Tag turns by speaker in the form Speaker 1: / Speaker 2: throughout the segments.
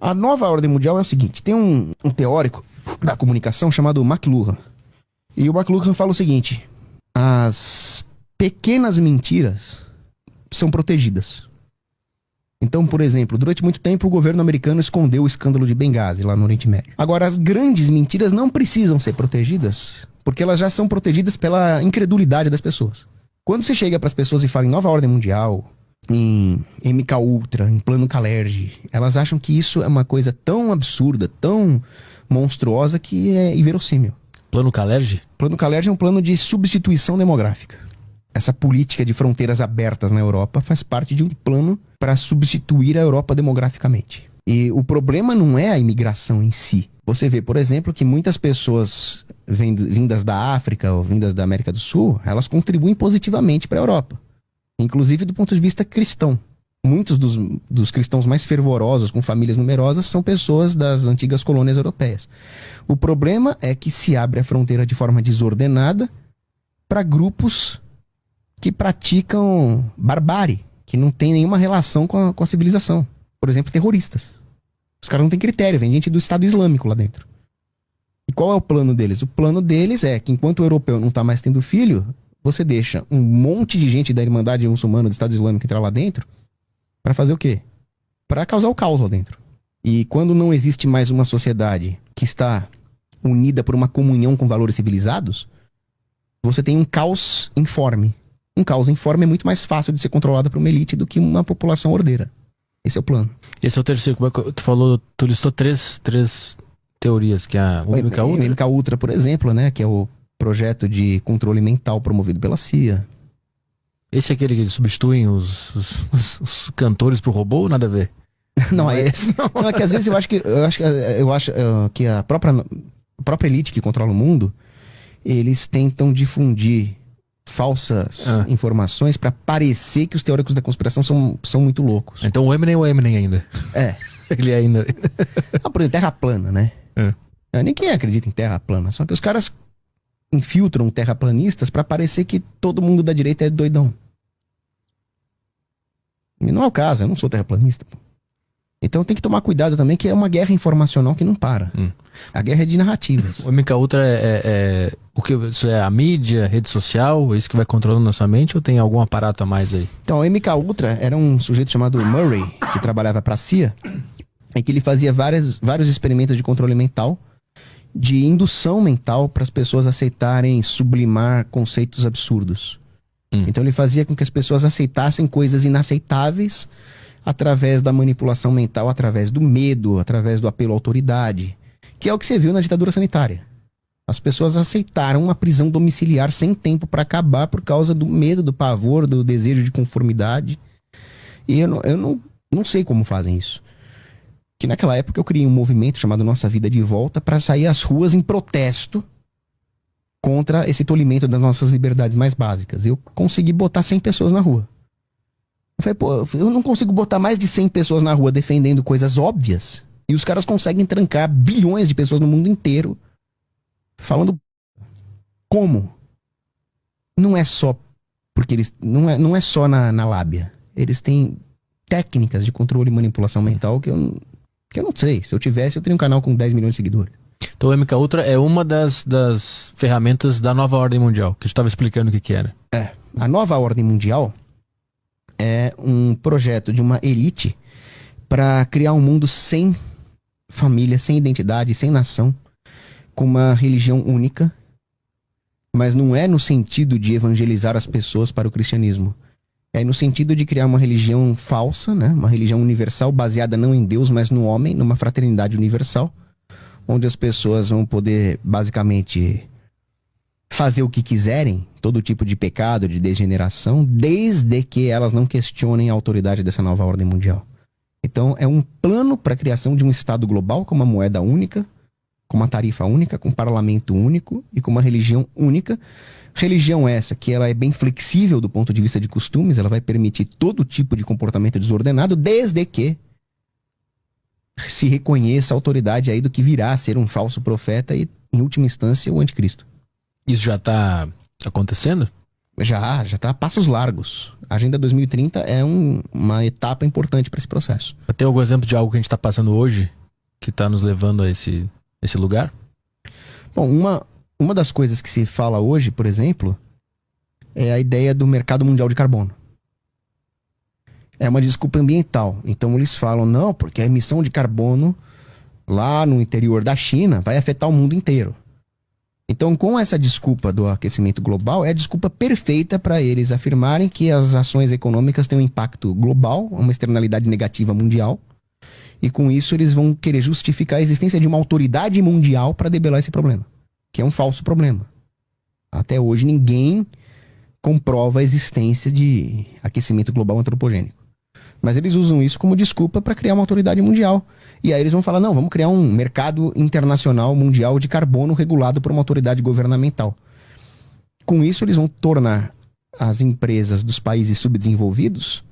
Speaker 1: A nova ordem mundial é o seguinte, tem um teórico da comunicação chamado McLuhan. E o McLuhan fala o seguinte, as pequenas mentiras são protegidas. Então, por exemplo, durante muito tempo o governo americano escondeu o escândalo de Benghazi lá no Oriente Médio. Agora, as grandes mentiras não precisam ser protegidas, porque elas já são protegidas pela incredulidade das pessoas. Quando você chega para as pessoas e fala em nova ordem mundial, em MK Ultra, em plano Kalergi, elas acham que isso é uma coisa tão absurda, tão monstruosa que é inverossímil.
Speaker 2: Plano Kalergi?
Speaker 1: Plano Kalergi é um plano de substituição demográfica. Essa política de fronteiras abertas na Europa faz parte de um plano para substituir a Europa demograficamente. E o problema não é a imigração em si. Você vê, por exemplo, que muitas pessoas vindas da África ou vindas da América do Sul, elas contribuem positivamente para a Europa. Inclusive do ponto de vista cristão. Muitos dos cristãos mais fervorosos, com famílias numerosas, são pessoas das antigas colônias europeias. O problema é que se abre a fronteira de forma desordenada para grupos que praticam barbárie, que não tem nenhuma relação com a civilização. Por exemplo, terroristas. Os caras não têm critério, vem gente do Estado Islâmico lá dentro. E qual é o plano deles? O plano deles é que enquanto o europeu não está mais tendo filho, você deixa um monte de gente da Irmandade Muçulmana do Estado Islâmico entrar lá dentro para fazer o quê? Para causar o caos lá dentro. E quando não existe mais uma sociedade que está unida por uma comunhão com valores civilizados, você tem um caos informe. Um caos informe é muito mais fácil de ser controlado por uma elite do que uma população ordeira. Esse é o plano.
Speaker 2: Esse é o terceiro. Como é que tu falou? Tu listou três teorias, que é a MK Ultra?
Speaker 1: O MK Ultra, por exemplo, né? Que é o projeto de controle mental promovido pela CIA.
Speaker 2: Esse é aquele que substituem os cantores pro robô ou nada a ver?
Speaker 1: Não é esse. Não, é que às vezes eu acho que a própria elite que controla o mundo, eles tentam difundir falsas informações pra parecer que os teóricos da conspiração são muito loucos.
Speaker 2: Então o Eminem é o Eminem ainda.
Speaker 1: É.
Speaker 2: Ele ainda...
Speaker 1: Por exemplo, terra plana, né? Ninguém acredita em terra plana. Só que os caras infiltram terraplanistas pra parecer que todo mundo da direita é doidão. E não é o caso, eu não sou terraplanista. Pô. Então tem que tomar cuidado também, que é uma guerra informacional que não para. A guerra é de narrativas.
Speaker 2: O MK Ultra o que? Isso é a mídia, rede social, é isso que vai controlando na sua mente ou tem algum aparato a mais aí?
Speaker 1: Então, o MK Ultra era um sujeito chamado Murray, que trabalhava pra CIA, em que ele fazia vários experimentos de controle mental, de indução mental para as pessoas aceitarem sublimar conceitos absurdos. Então ele fazia com que as pessoas aceitassem coisas inaceitáveis através da manipulação mental, através do medo, através do apelo à autoridade, que é o que você viu na ditadura sanitária. As pessoas aceitaram uma prisão domiciliar sem tempo para acabar por causa do medo, do pavor, do desejo de conformidade. E eu não sei como fazem isso. Que naquela época eu criei um movimento chamado Nossa Vida de Volta para sair às ruas em protesto contra esse tolimento das nossas liberdades mais básicas. Eu consegui botar 100 pessoas na rua. Eu falei, pô, eu não consigo botar mais de 100 pessoas na rua defendendo coisas óbvias. E os caras conseguem trancar bilhões de pessoas no mundo inteiro falando como? Não é só porque eles... Não é só na lábia. Eles têm técnicas de controle e manipulação mental que eu não sei. Se eu tivesse, eu teria um canal com 10 milhões de seguidores.
Speaker 2: Então o MK Ultra é uma das ferramentas da nova ordem mundial, que a gente estava explicando o que era.
Speaker 1: A nova ordem mundial é um projeto de uma elite para criar um mundo sem família, sem identidade, sem nação, com uma religião única, mas não é no sentido de evangelizar as pessoas para o cristianismo. É no sentido de criar uma religião falsa, né? Uma religião universal baseada não em Deus, mas no homem, numa fraternidade universal, onde as pessoas vão poder, basicamente, fazer o que quiserem, todo tipo de pecado, de degeneração, desde que elas não questionem a autoridade dessa nova ordem mundial. Então, é um plano para a criação de um Estado global com uma moeda única, com uma tarifa única, com um parlamento único e com uma religião única. Religião essa que ela é bem flexível do ponto de vista de costumes, ela vai permitir todo tipo de comportamento desordenado, desde que se reconheça a autoridade aí do que virá a ser um falso profeta e, em última instância, o anticristo.
Speaker 2: Isso já está acontecendo?
Speaker 1: Já está a passos largos. A Agenda 2030 é uma etapa importante para esse processo.
Speaker 2: Tem algum exemplo de algo que a gente está passando hoje que está nos levando a esse lugar?
Speaker 1: Bom, uma das coisas que se fala hoje, por exemplo, é a ideia do mercado mundial de carbono. É uma desculpa ambiental. Então eles falam, não, porque a emissão de carbono lá no interior da China vai afetar o mundo inteiro. Então, com essa desculpa do aquecimento global, é a desculpa perfeita para eles afirmarem que as ações econômicas têm um impacto global, uma externalidade negativa mundial, e com isso eles vão querer justificar a existência de uma autoridade mundial para debelar esse problema, que é um falso problema. Até hoje ninguém comprova a existência de aquecimento global antropogênico. Mas eles usam isso como desculpa para criar uma autoridade mundial. E aí eles vão falar, não, vamos criar um mercado internacional mundial de carbono regulado por uma autoridade governamental. Com isso, eles vão tornar as empresas dos países subdesenvolvidos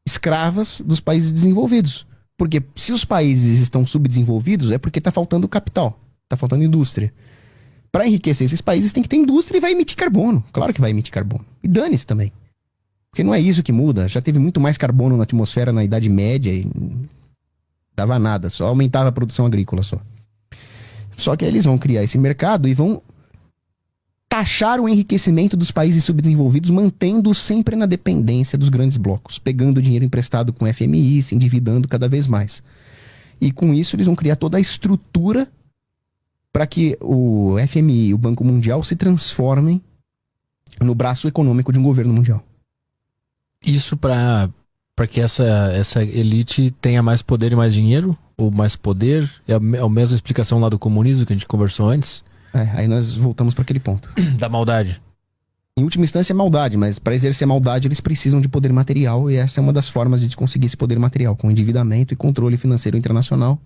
Speaker 1: escravas dos países desenvolvidos. Porque se os países estão subdesenvolvidos, é porque está faltando capital, está faltando indústria. Para enriquecer esses países tem que ter indústria e vai emitir carbono. Claro que vai emitir carbono. E dane-se também. Porque não é isso que muda. Já teve muito mais carbono na atmosfera na Idade Média e dava nada, só aumentava a produção agrícola só. Só que aí eles vão criar esse mercado e vão taxar o enriquecimento dos países subdesenvolvidos, mantendo sempre na dependência dos grandes blocos, pegando dinheiro emprestado com FMI, se endividando cada vez mais. E com isso eles vão criar toda a estrutura para que o FMI e o Banco Mundial se transformem no braço econômico de um governo mundial.
Speaker 2: Isso para que essa elite tenha mais poder e mais dinheiro? Ou mais poder? É a mesma explicação lá do comunismo que a gente conversou antes?
Speaker 1: Aí nós voltamos para aquele ponto.
Speaker 2: Da maldade.
Speaker 1: Em última instância é maldade, mas para exercer maldade eles precisam de poder material e essa é uma das formas de conseguir esse poder material, com endividamento e controle financeiro internacional.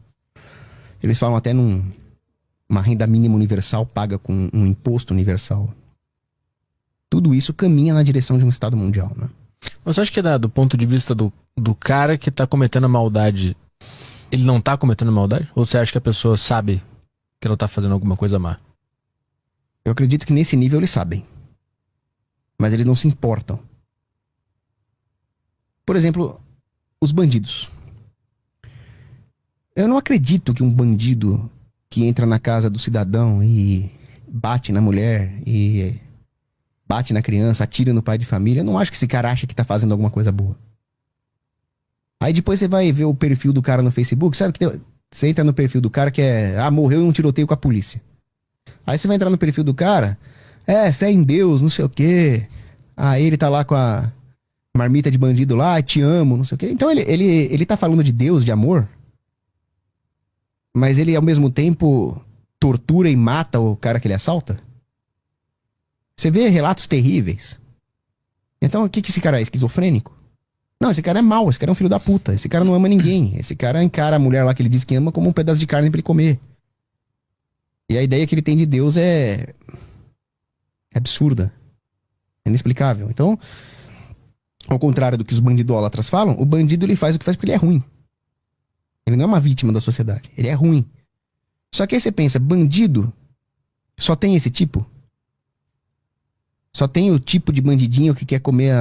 Speaker 1: Eles falam até numa renda mínima universal paga com um imposto universal. Tudo isso caminha na direção de um Estado mundial, né?
Speaker 2: Mas você acha que do ponto de vista do cara que tá cometendo a maldade, ele não tá cometendo a maldade? Ou você acha que a pessoa sabe que ela tá fazendo alguma coisa má?
Speaker 1: Eu acredito que nesse nível eles sabem. Mas eles não se importam. Por exemplo, os bandidos. Eu não acredito que um bandido que entra na casa do cidadão e bate na mulher e bate na criança, atira no pai de família, eu não acho que esse cara acha que tá fazendo alguma coisa boa. Aí depois você vai ver o perfil do cara no Facebook, sabe que você entra no perfil do cara que morreu em um tiroteio com a polícia. Aí você vai entrar no perfil do cara, fé em Deus, não sei o quê. Aí ele tá lá com a marmita de bandido lá, te amo, não sei o quê. Então ele tá falando de Deus, de amor, mas ele ao mesmo tempo tortura e mata o cara que ele assalta. Você vê relatos terríveis. Então, o que esse cara é? Esquizofrênico? Não, esse cara é mau, esse cara é um filho da puta. Esse cara não ama ninguém. Esse cara encara a mulher lá que ele diz que ama como um pedaço de carne pra ele comer. E a ideia que ele tem de Deus é absurda. É inexplicável. Então, ao contrário do que os bandidólatras falam, o bandido ele faz o que faz porque ele é ruim. Ele não é uma vítima da sociedade. Ele é ruim. Só que aí você pensa, bandido só tem esse tipo? Só tem o tipo de bandidinho que quer comer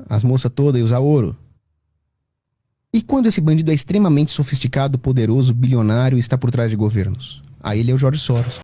Speaker 1: as moças todas e usar ouro? E quando esse bandido é extremamente sofisticado, poderoso, bilionário e está por trás de governos? Aí ele é o George Soros.